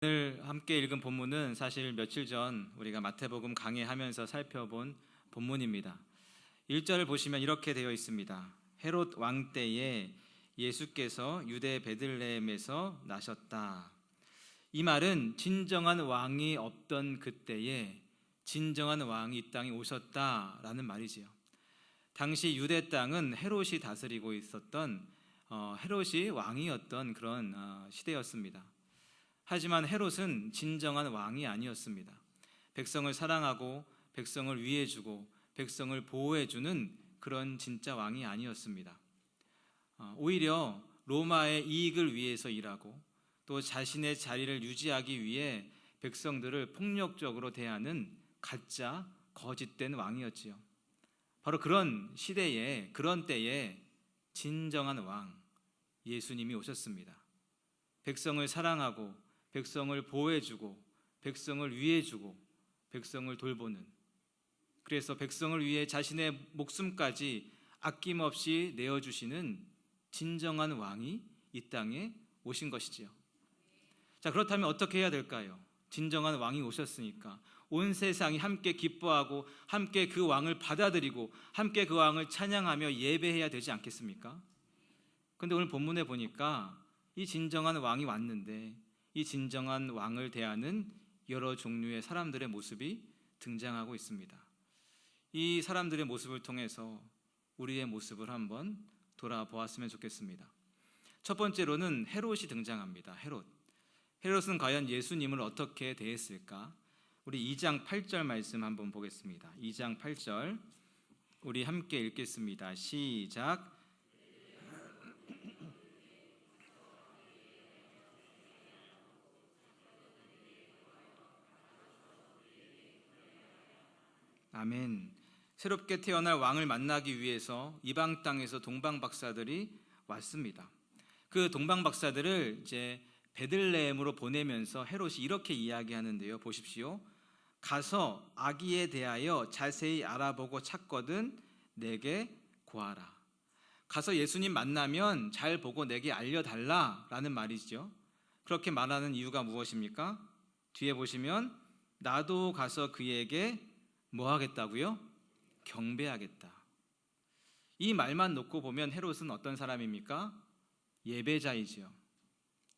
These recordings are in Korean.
오늘 함께 읽은 본문은 사실 며칠 전 우리가 마태복음 강해하면서 살펴본 본문입니다. 1절을 보시면 이렇게 되어 있습니다. 헤롯 왕 때에 예수께서 유대 베들레헴에서 나셨다. 이 말은 진정한 왕이 없던 그때에 진정한 왕이 이 땅에 오셨다라는 말이지요. 당시 유대 땅은 헤롯이 다스리고 있었던 헤롯이 왕이었던 그런 시대였습니다. 하지만 헤롯은 진정한 왕이 아니었습니다. 백성을 사랑하고 백성을 위해주고 백성을 보호해주는 그런 진짜 왕이 아니었습니다. 오히려 로마의 이익을 위해서 일하고 또 자신의 자리를 유지하기 위해 백성들을 폭력적으로 대하는 가짜 거짓된 왕이었지요. 바로 그런 시대에, 그런 때에 진정한 왕 예수님이 오셨습니다. 백성을 사랑하고 백성을 보호해주고 백성을 위해주고 백성을 돌보는, 그래서 백성을 위해 자신의 목숨까지 아낌없이 내어주시는 진정한 왕이 이 땅에 오신 것이지요. 자, 그렇다면 어떻게 해야 될까요? 진정한 왕이 오셨으니까 온 세상이 함께 기뻐하고 함께 그 왕을 받아들이고 함께 그 왕을 찬양하며 예배해야 되지 않겠습니까? 그런데 오늘 본문에 보니까 이 진정한 왕이 왔는데 이 진정한 왕을 대하는 여러 종류의 사람들의 모습이 등장하고 있습니다. 이 사람들의 모습을 통해서 우리의 모습을 한번 돌아보았으면 좋겠습니다. 첫 번째로는 헤롯이 등장합니다. 헤롯은 과연 예수님을 어떻게 대했을까? 우리 2장 8절 말씀 한번 보겠습니다. 2장 8절 우리 함께 읽겠습니다. 시작. 아멘. 새롭게 태어날 왕을 만나기 위해서 이방 땅에서 동방 박사들이 왔습니다. 그 동방 박사들을 이제 베들레헴으로 보내면서 헤롯이 이렇게 이야기하는데요. 보십시오. 가서 아기에 대하여 자세히 알아보고 찾거든 내게 고하라. 가서 예수님 만나면 잘 보고 내게 알려달라라는 말이죠. 그렇게 말하는 이유가 무엇입니까? 뒤에 보시면 나도 가서 그에게 뭐 하겠다고요? 경배하겠다. 이 말만 놓고 보면 헤롯은 어떤 사람입니까? 예배자이지요.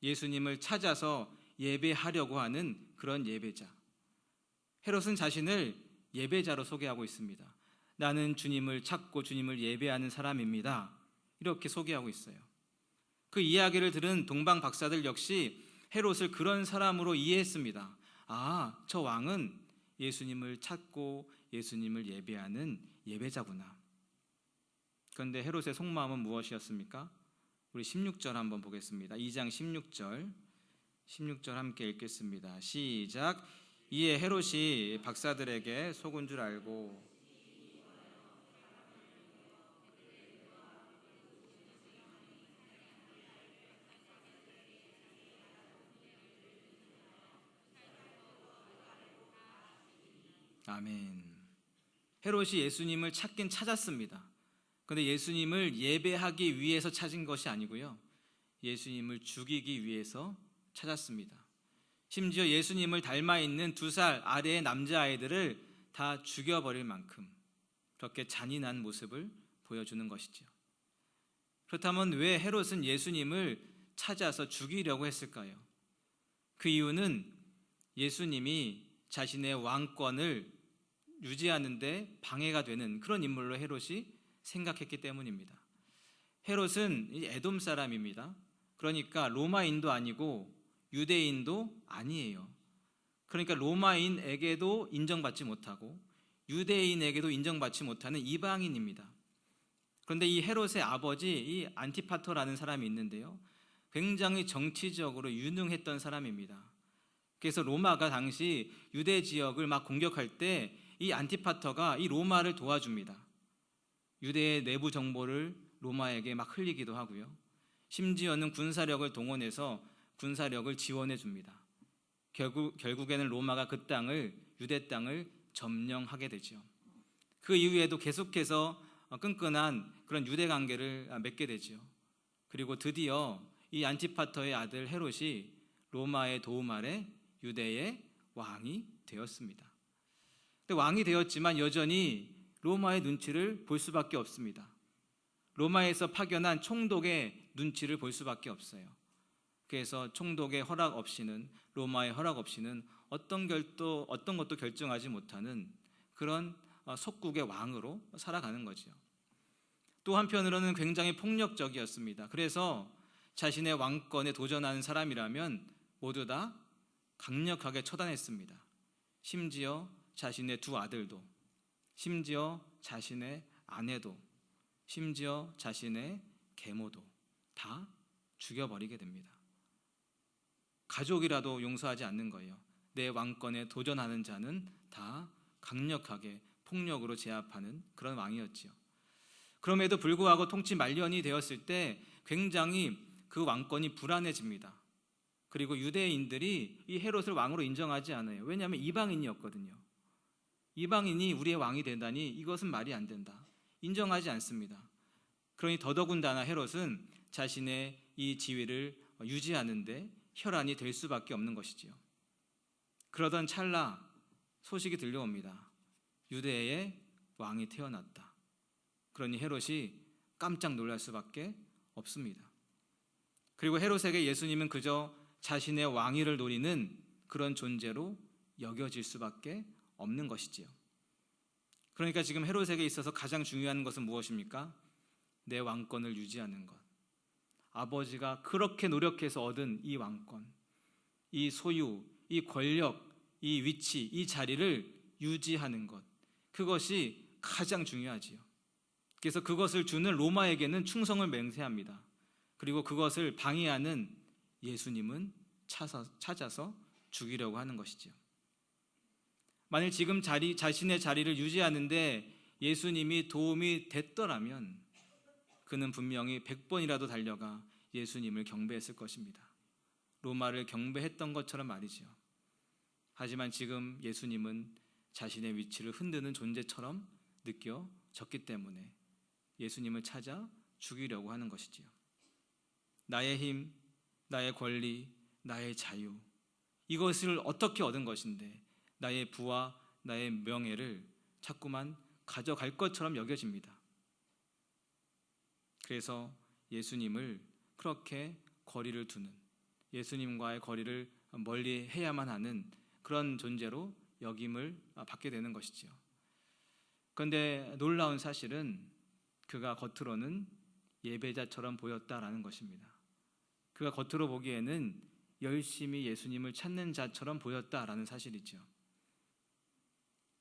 예수님을 찾아서 예배하려고 하는 그런 예배자. 헤롯은 자신을 예배자로 소개하고 있습니다. 나는 주님을 찾고 주님을 예배하는 사람입니다. 이렇게 소개하고 있어요. 그 이야기를 들은 동방 박사들 역시 헤롯을 그런 사람으로 이해했습니다. 아, 저 왕은 예수님을 찾고 예수님을 예배하는 예배자구나. 그런데 헤롯의 속마음은 무엇이었습니까? 우리 16절 한번 보겠습니다. 2장 16절 함께 읽겠습니다. 시작. 이에 헤롯이 박사들에게 속은 줄 알고 아멘. 헤롯이 예수님을 찾긴 찾았습니다. 그런데 예수님을 예배하기 위해서 찾은 것이 아니고요, 예수님을 죽이기 위해서 찾았습니다. 심지어 예수님을 닮아 있는 2살 아래의 남자아이들을 다 죽여버릴 만큼 그렇게 잔인한 모습을 보여주는 것이죠. 그렇다면 왜 헤롯은 예수님을 찾아서 죽이려고 했을까요? 그 이유는 예수님이 자신의 왕권을 유지하는데 방해가 되는 그런 인물로 헤롯이 생각했기 때문입니다. 헤롯은 에돔 사람입니다. 그러니까 로마인도 아니고 유대인도 아니에요. 그러니까 로마인에게도 인정받지 못하고 유대인에게도 인정받지 못하는 이방인입니다. 그런데 이 헤롯의 아버지 이 안티파터라는 사람이 있는데요, 굉장히 정치적으로 유능했던 사람입니다. 그래서 로마가 당시 유대 지역을 막 공격할 때 이 안티파터가 이 로마를 도와줍니다. 유대의 내부 정보를 로마에게 막 흘리기도 하고요, 심지어는 군사력을 동원해서 군사력을 지원해 줍니다. 결국에는 로마가 그 땅을, 유대 땅을 점령하게 되죠. 그 이후에도 계속해서 끈끈한 그런 유대 관계를 맺게 되죠. 그리고 드디어 이 안티파터의 아들 헤롯이 로마의 도움 아래 유대의 왕이 되었습니다. 근데 왕이 되었지만 여전히 로마의 눈치를 볼 수밖에 없습니다. 로마에서 파견한 총독의 눈치를 볼 수밖에 없어요. 그래서 총독의 허락 없이는, 로마의 허락 없이는 어떤 것도 결정하지 못하는 그런 속국의 왕으로 살아가는 거죠. 또 한편으로는 굉장히 폭력적이었습니다. 그래서 자신의 왕권에 도전하는 사람이라면 모두 다 강력하게 처단했습니다. 심지어 자신의 두 아들도, 심지어 자신의 아내도, 심지어 자신의 계모도 다 죽여버리게 됩니다. 가족이라도 용서하지 않는 거예요. 내 왕권에 도전하는 자는 다 강력하게 폭력으로 제압하는 그런 왕이었지요. 그럼에도 불구하고 통치 말년이 되었을 때 굉장히 그 왕권이 불안해집니다. 그리고 유대인들이 이 헤롯을 왕으로 인정하지 않아요. 왜냐하면 이방인이었거든요. 이방인이 우리의 왕이 된다니 이것은 말이 안 된다. 인정하지 않습니다. 그러니 더더군다나 헤롯은 자신의 이 지위를 유지하는데 혈안이 될 수밖에 없는 것이지요. 그러던 찰나 소식이 들려옵니다. 유대의 왕이 태어났다. 그러니 헤롯이 깜짝 놀랄 수밖에 없습니다. 그리고 헤롯에게 예수님은 그저 자신의 왕위를 노리는 그런 존재로 여겨질 수밖에 없는 것이지요. 그러니까 지금 헤롯에게 있어서 가장 중요한 것은 무엇입니까? 내 왕권을 유지하는 것. 아버지가 그렇게 노력해서 얻은 이 왕권, 이 소유, 이 권력, 이 위치, 이 자리를 유지하는 것, 그것이 가장 중요하지요. 그래서 그것을 주는 로마에게는 충성을 맹세합니다. 그리고 그것을 방해하는 예수님은 찾아서 죽이려고 하는 것이지요. 만일 지금 자신의 자리를 유지하는데 예수님이 도움이 됐더라면 그는 분명히 100번이라도 달려가 예수님을 경배했을 것입니다. 로마를 경배했던 것처럼 말이죠. 하지만 지금 예수님은 자신의 위치를 흔드는 존재처럼 느껴졌기 때문에 예수님을 찾아 죽이려고 하는 것이지요. 나의 힘, 나의 권리, 나의 자유, 이것을 어떻게 얻은 것인데 나의 부와 나의 명예를 자꾸만 가져갈 것처럼 여겨집니다. 그래서 예수님을 그렇게 거리를 두는, 예수님과의 거리를 멀리 해야만 하는 그런 존재로 여김을 받게 되는 것이지요. 그런데 놀라운 사실은 그가 겉으로는 예배자처럼 보였다라는 것입니다. 그가 겉으로 보기에는 열심히 예수님을 찾는 자처럼 보였다라는 사실이죠.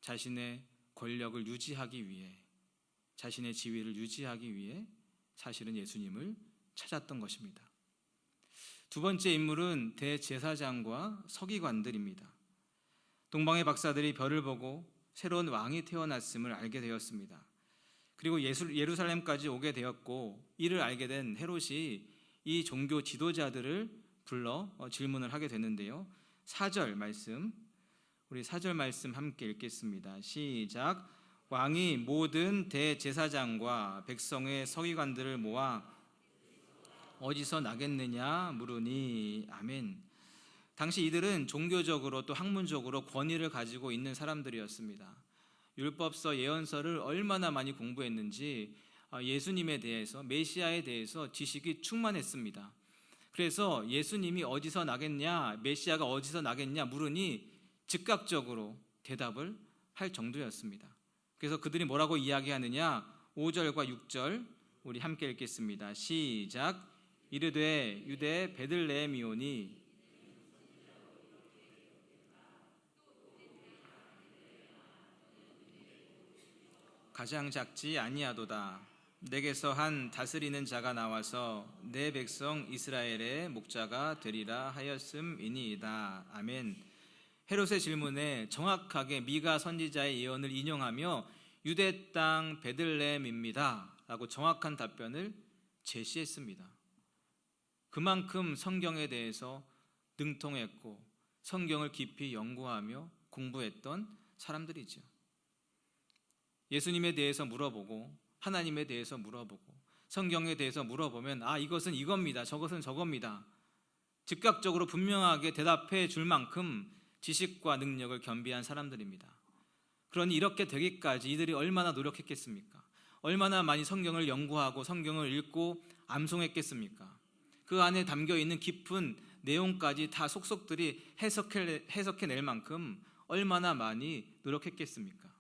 자신의 권력을 유지하기 위해, 자신의 지위를 유지하기 위해 사실은 예수님을 찾았던 것입니다. 두 번째 인물은 대제사장과 서기관들입니다. 동방의 박사들이 별을 보고 새로운 왕이 태어났음을 알게 되었습니다. 그리고 예루살렘까지 오게 되었고, 이를 알게 된 헤롯이 이 종교 지도자들을 불러 질문을 하게 되는데요. 4절 말씀, 우리 4절 말씀 함께 읽겠습니다. 시작. 왕이 모든 대제사장과 백성의 서기관들을 모아 어디서 나겠느냐 물으니. 아멘. 당시 이들은 종교적으로 또 학문적으로 권위를 가지고 있는 사람들이었습니다. 율법서, 예언서를 얼마나 많이 공부했는지 예수님에 대해서, 메시아에 대해서 지식이 충만했습니다. 그래서 예수님이 어디서 나겠냐, 메시아가 어디서 나겠냐 물으니 즉각적으로 대답을 할 정도였습니다. 그래서 그들이 뭐라고 이야기하느냐, 5절과 6절 우리 함께 읽겠습니다. 시작. 이르되 유대 베들레헴이오니 가장 작지 아니하도다. 내게서 한 다스리는 자가 나와서 내 백성 이스라엘의 목자가 되리라 하였음이니이다. 아멘. 헤롯의 질문에 정확하게 미가 선지자의 예언을 인용하며 유대 땅 베들레헴입니다 라고 정확한 답변을 제시했습니다. 그만큼 성경에 대해서 능통했고 성경을 깊이 연구하며 공부했던 사람들이죠. 예수님에 대해서 물어보고 하나님에 대해서 물어보고 성경에 대해서 물어보면 이것은 이겁니다, 저것은 저겁니다, 즉각적으로 분명하게 대답해 줄 만큼 지식과 능력을 겸비한 사람들입니다. 그러니 이렇게 되기까지 이들이 얼마나 노력했겠습니까? 얼마나 많이 성경을 연구하고 성경을 읽고 암송했겠습니까? 그 안에 담겨 있는 깊은 내용까지 다 속속들이 해석해낼 만큼 얼마나 많이 노력했겠습니까?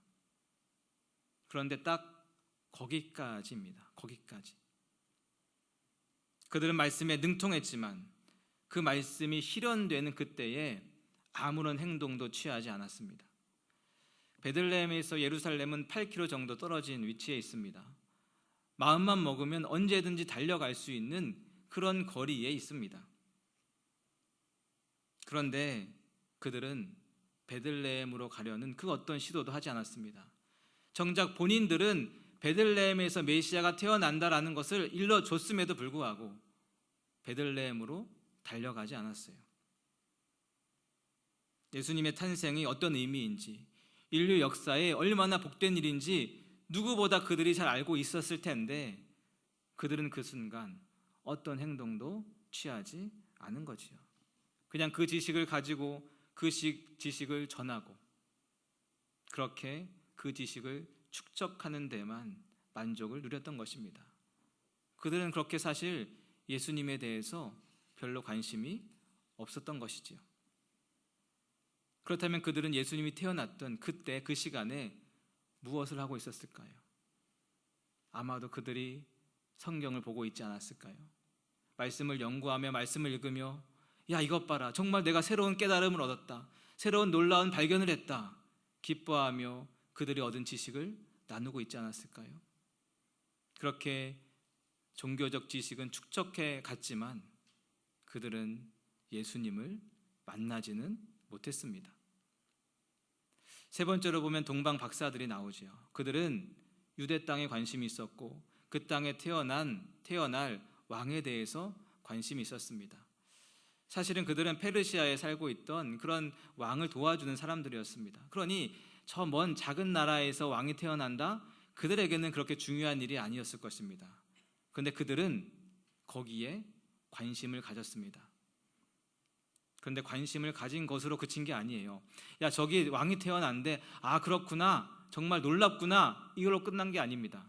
그런데 딱 거기까지입니다. 거기까지. 그들은 말씀에 능통했지만 그 말씀이 실현되는 그때에 아무런 행동도 취하지 않았습니다. 베들레헴에서 예루살렘은 8km 정도 떨어진 위치에 있습니다. 마음만 먹으면 언제든지 달려갈 수 있는 그런 거리에 있습니다. 그런데 그들은 베들레헴으로 가려는 그 어떤 시도도 하지 않았습니다. 정작 본인들은 베들레헴에서 메시아가 태어난다라는 것을 일러줬음에도 불구하고 베들레헴으로 달려가지 않았어요. 예수님의 탄생이 어떤 의미인지, 인류 역사에 얼마나 복된 일인지 누구보다 그들이 잘 알고 있었을 텐데 그들은 그 순간 어떤 행동도 취하지 않은 거지요. 그냥 그 지식을 가지고 그 지식을 전하고 그렇게 그 지식을 축적하는 데만 만족을 누렸던 것입니다. 그들은 그렇게 사실 예수님에 대해서 별로 관심이 없었던 것이지요. 그렇다면 그들은 예수님이 태어났던 그때 그 시간에 무엇을 하고 있었을까요? 아마도 그들이 성경을 보고 있지 않았을까요? 말씀을 연구하며 말씀을 읽으며 야 이것 봐라 정말 내가 새로운 깨달음을 얻었다, 새로운 놀라운 발견을 했다 기뻐하며 그들이 얻은 지식을 나누고 있지 않았을까요? 그렇게 종교적 지식은 축적해 갔지만 그들은 예수님을 만나지는 못했습니다. 세 번째로 보면 동방 박사들이 나오지요. 그들은 유대 땅에 관심이 있었고 그 땅에 태어날 왕에 대해서 관심이 있었습니다. 사실은 그들은 페르시아에 살고 있던 그런 왕을 도와주는 사람들이었습니다. 그러니 저 먼 작은 나라에서 왕이 태어난다? 그들에게는 그렇게 중요한 일이 아니었을 것입니다. 그런데 그들은 거기에 관심을 가졌습니다. 그런데 관심을 가진 것으로 그친 게 아니에요. 야 저기 왕이 태어난대, 아 그렇구나, 정말 놀랍구나, 이걸로 끝난 게 아닙니다.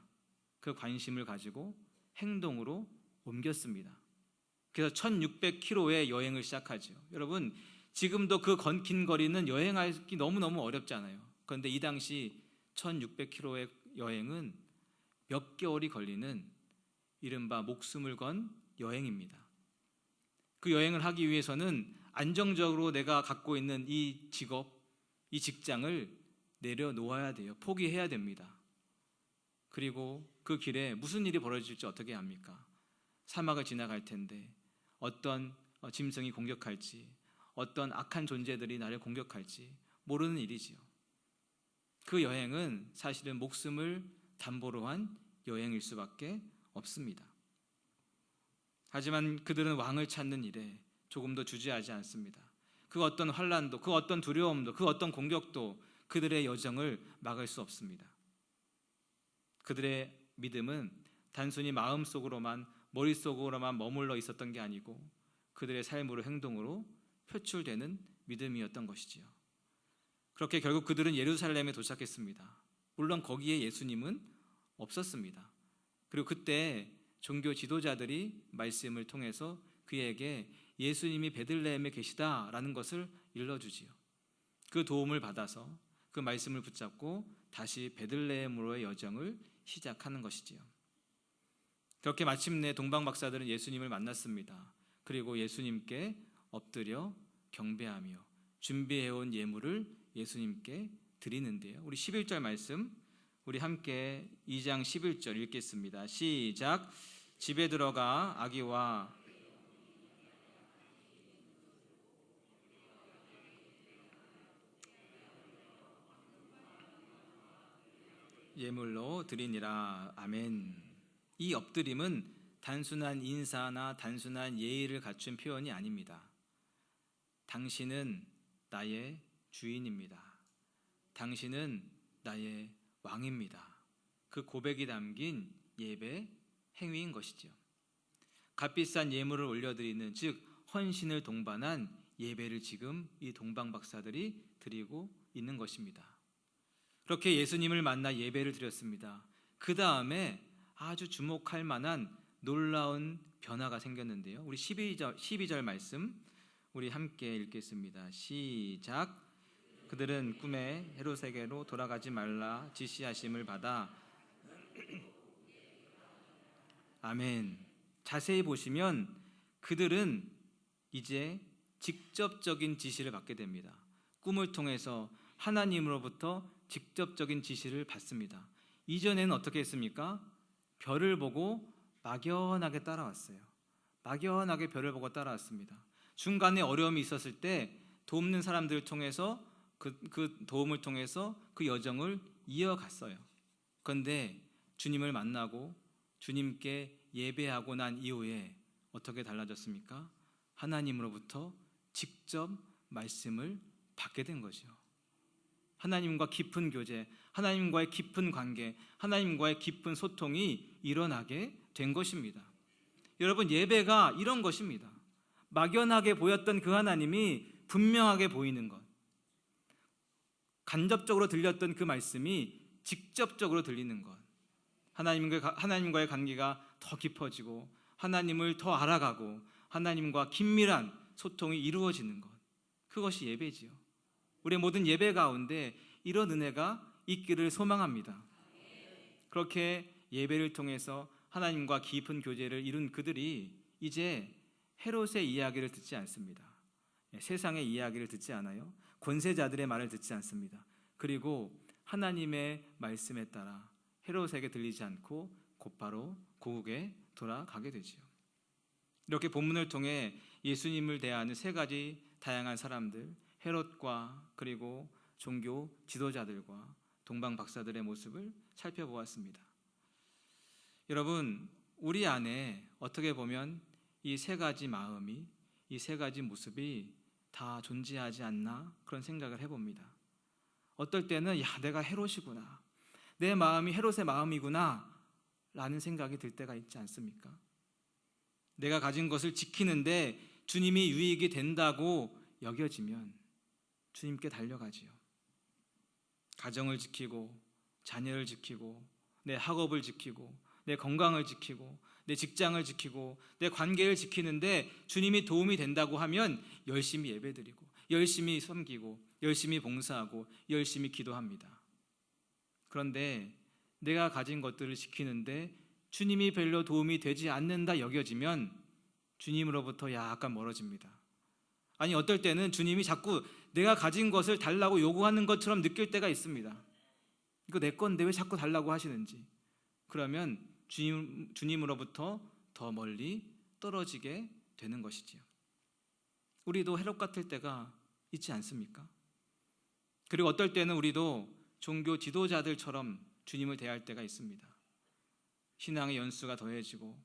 그 관심을 가지고 행동으로 옮겼습니다. 그래서 1600km의 여행을 시작하죠. 여러분 지금도 그 긴 거리는 여행하기 너무너무 어렵잖아요. 그런데 이 당시 1600km의 여행은 몇 개월이 걸리는 이른바 목숨을 건 여행입니다. 그 여행을 하기 위해서는 안정적으로 내가 갖고 있는 이 직업, 이 직장을 내려놓아야 돼요. 포기해야 됩니다. 그리고 그 길에 무슨 일이 벌어질지 어떻게 합니까? 사막을 지나갈 텐데 어떤 짐승이 공격할지, 어떤 악한 존재들이 나를 공격할지 모르는 일이지요. 그 여행은 사실은 목숨을 담보로 한 여행일 수밖에 없습니다. 하지만 그들은 왕을 찾는 일에 조금도 주저하지 않습니다. 그 어떤 환난도, 그 어떤 두려움도, 그 어떤 공격도 그들의 여정을 막을 수 없습니다. 그들의 믿음은 단순히 마음속으로만, 머릿속으로만 머물러 있었던 게 아니고 그들의 삶으로, 행동으로 표출되는 믿음이었던 것이지요. 그렇게 결국 그들은 예루살렘에 도착했습니다. 물론 거기에 예수님은 없었습니다. 그리고 그때 종교 지도자들이 말씀을 통해서 그에게 예수님이 베들레헴에 계시다라는 것을 일러주지요. 그 도움을 받아서 그 말씀을 붙잡고 다시 베들레헴으로의 여정을 시작하는 것이지요. 그렇게 마침내 동방 박사들은 예수님을 만났습니다. 그리고 예수님께 엎드려 경배하며 준비해온 예물을 예수님께 드리는데요. 우리 11절 말씀 우리 함께 2장 11절 읽겠습니다. 시작. 집에 들어가 아기와 예물로 드리니라. 아멘. 이 엎드림은 단순한 인사나 단순한 예의를 갖춘 표현이 아닙니다. 당신은 나의 주인입니다. 당신은 나의 왕입니다. 그 고백이 담긴 예배 행위인 것이죠. 값비싼 예물을 올려드리는, 즉 헌신을 동반한 예배를 지금 이 동방 박사들이 드리고 있는 것입니다. 그렇게 예수님을 만나 예배를 드렸습니다. 그 다음에 아주 주목할 만한 놀라운 변화가 생겼는데요. 우리 12절 말씀 우리 함께 읽겠습니다. 시작. 그들은 꿈에 헤롯에게로 돌아가지 말라 지시하심을 받아. 아멘. 자세히 보시면 그들은 이제 직접적인 지시를 받게 됩니다. 꿈을 통해서 하나님으로부터 직접적인 지시를 받습니다. 이전에는 어떻게 했습니까? 별을 보고 막연하게 따라왔어요. 막연하게 별을 보고 따라왔습니다. 중간에 어려움이 있었을 때 돕는 사람들을 통해서 그 도움을 통해서 그 여정을 이어갔어요. 그런데 주님을 만나고 주님께 예배하고 난 이후에 어떻게 달라졌습니까? 하나님으로부터 직접 말씀을 받게 된 거죠. 하나님과 깊은 교제, 하나님과의 깊은 관계, 하나님과의 깊은 소통이 일어나게 된 것입니다. 여러분, 예배가 이런 것입니다. 막연하게 보였던 그 하나님이 분명하게 보이는 것, 간접적으로 들렸던 그 말씀이 직접적으로 들리는 것, 하나님과의 관계가 더 깊어지고 하나님을 더 알아가고 하나님과 긴밀한 소통이 이루어지는 것, 그것이 예배지요. 우리의 모든 예배 가운데 이런 은혜가 있기를 소망합니다. 그렇게 예배를 통해서 하나님과 깊은 교제를 이룬 그들이 이제 헤롯의 이야기를 듣지 않습니다. 세상의 이야기를 듣지 않아요. 권세자들의 말을 듣지 않습니다. 그리고 하나님의 말씀에 따라 헤롯에게 들리지 않고 곧바로 고국에 돌아가게 되지요. 이렇게 본문을 통해 예수님을 대하는 세 가지 다양한 사람들, 헤롯과 그리고 종교 지도자들과 동방 박사들의 모습을 살펴보았습니다. 여러분, 우리 안에 어떻게 보면 이 세 가지 마음이, 이 세 가지 모습이 다 존재하지 않나 그런 생각을 해봅니다. 어떨 때는 내가 헤롯이구나, 내 마음이 헤롯의 마음이구나 라는 생각이 들 때가 있지 않습니까? 내가 가진 것을 지키는데 주님이 유익이 된다고 여겨지면 주님께 달려가지요. 가정을 지키고 자녀를 지키고 내 학업을 지키고 내 건강을 지키고 내 직장을 지키고 내 관계를 지키는데 주님이 도움이 된다고 하면 열심히 예배드리고 열심히 섬기고 열심히 봉사하고 열심히 기도합니다. 그런데 내가 가진 것들을 지키는데 주님이 별로 도움이 되지 않는다 여겨지면 주님으로부터 약간 멀어집니다. 아니, 어떨 때는 주님이 자꾸 내가 가진 것을 달라고 요구하는 것처럼 느낄 때가 있습니다. 이거 내 건데 왜 자꾸 달라고 하시는지. 그러면 주님으로부터 더 멀리 떨어지게 되는 것이지요. 우리도 헤롯 같을 때가 있지 않습니까? 그리고 어떨 때는 우리도 종교 지도자들처럼 주님을 대할 때가 있습니다. 신앙의 연수가 더해지고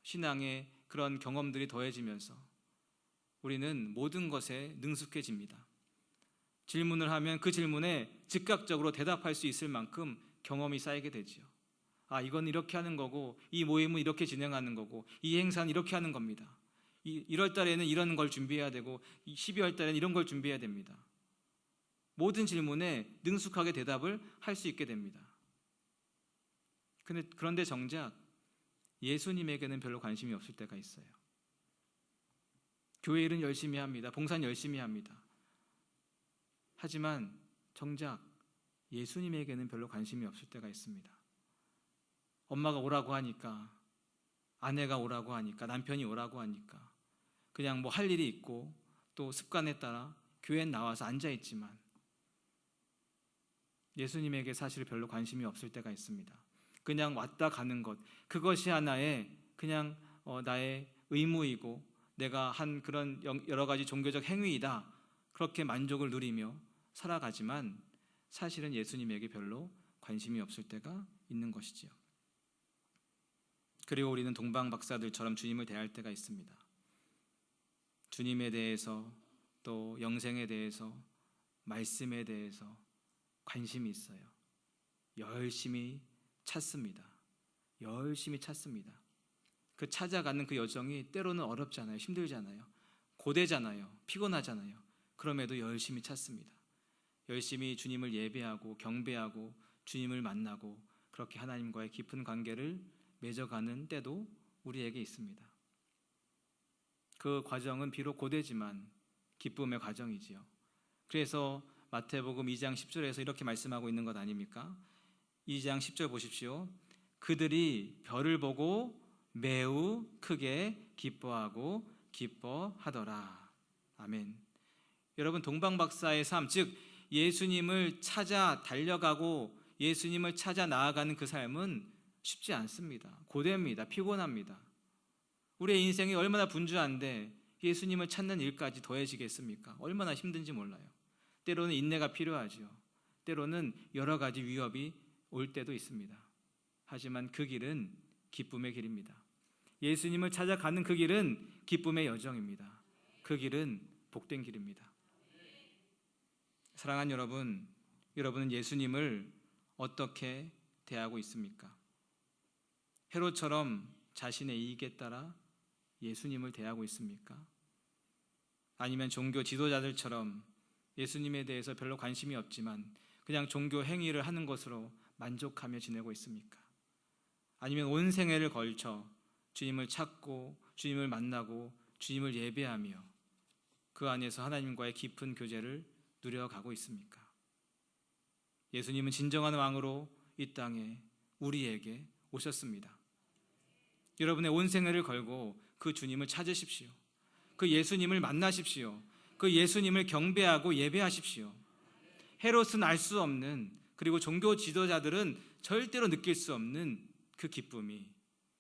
신앙의 그런 경험들이 더해지면서 우리는 모든 것에 능숙해집니다. 질문을 하면 그 질문에 즉각적으로 대답할 수 있을 만큼 경험이 쌓이게 되지요. 이건 이렇게 하는 거고, 이 모임은 이렇게 진행하는 거고, 이 행사는 이렇게 하는 겁니다. 1월 달에는 이런 걸 준비해야 되고 12월 달에는 이런 걸 준비해야 됩니다. 모든 질문에 능숙하게 대답을 할 수 있게 됩니다. 그런데 정작 예수님에게는 별로 관심이 없을 때가 있어요. 교회 일은 열심히 합니다. 봉사는 열심히 합니다. 하지만 정작 예수님에게는 별로 관심이 없을 때가 있습니다. 엄마가 오라고 하니까, 아내가 오라고 하니까, 남편이 오라고 하니까 그냥 뭐 할 일이 있고 또 습관에 따라 교회에 나와서 앉아있지만 예수님에게 사실 별로 관심이 없을 때가 있습니다. 그냥 왔다 가는 것, 그것이 하나의 그냥 나의 의무이고 내가 한 그런 여러 가지 종교적 행위이다, 그렇게 만족을 누리며 살아가지만 사실은 예수님에게 별로 관심이 없을 때가 있는 것이지요. 그리고 우리는 동방 박사들처럼 주님을 대할 때가 있습니다. 주님에 대해서 또 영생에 대해서 말씀에 대해서 관심이 있어요. 열심히 찾습니다. 열심히 찾습니다. 그 찾아가는 그 여정이 때로는 어렵잖아요. 힘들잖아요. 고되잖아요. 피곤하잖아요. 그럼에도 열심히 찾습니다. 열심히 주님을 예배하고 경배하고 주님을 만나고 그렇게 하나님과의 깊은 관계를 맺어가는 때도 우리에게 있습니다. 그 과정은 비록 고되지만 기쁨의 과정이지요. 그래서 마태복음 2장 10절에서 이렇게 말씀하고 있는 것 아닙니까? 2장 10절 보십시오. 그들이 별을 보고 매우 크게 기뻐하고 기뻐하더라. 아멘. 여러분, 동방박사의 삶, 즉 예수님을 찾아 달려가고 예수님을 찾아 나아가는 그 삶은 쉽지 않습니다. 고됩니다. 피곤합니다. 우리의 인생이 얼마나 분주한데 예수님을 찾는 일까지 더해지겠습니까? 얼마나 힘든지 몰라요. 때로는 인내가 필요하죠. 때로는 여러 가지 위협이 올 때도 있습니다. 하지만 그 길은 기쁨의 길입니다. 예수님을 찾아가는 그 길은 기쁨의 여정입니다. 그 길은 복된 길입니다. 사랑하는 여러분, 여러분은 예수님을 어떻게 대하고 있습니까? 헤롯처럼 자신의 이익에 따라 예수님을 대하고 있습니까? 아니면 종교 지도자들처럼 예수님에 대해서 별로 관심이 없지만 그냥 종교 행위를 하는 것으로 만족하며 지내고 있습니까? 아니면 온 생애를 걸쳐 주님을 찾고 주님을 만나고 주님을 예배하며 그 안에서 하나님과의 깊은 교제를 누려가고 있습니까? 예수님은 진정한 왕으로 이 땅에 우리에게 오셨습니다. 여러분의 온 생애를 걸고 그 주님을 찾으십시오. 그 예수님을 만나십시오. 그 예수님을 경배하고 예배하십시오. 헤롯은 알 수 없는, 그리고 종교 지도자들은 절대로 느낄 수 없는 그 기쁨이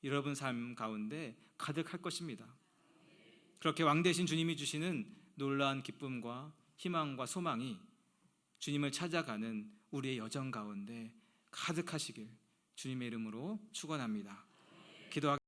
여러분 삶 가운데 가득할 것입니다. 그렇게 왕 되신 주님이 주시는 놀라운 기쁨과 희망과 소망이 주님을 찾아가는 우리의 여정 가운데 가득하시길 주님의 이름으로 축원합니다. 기도하겠습니다.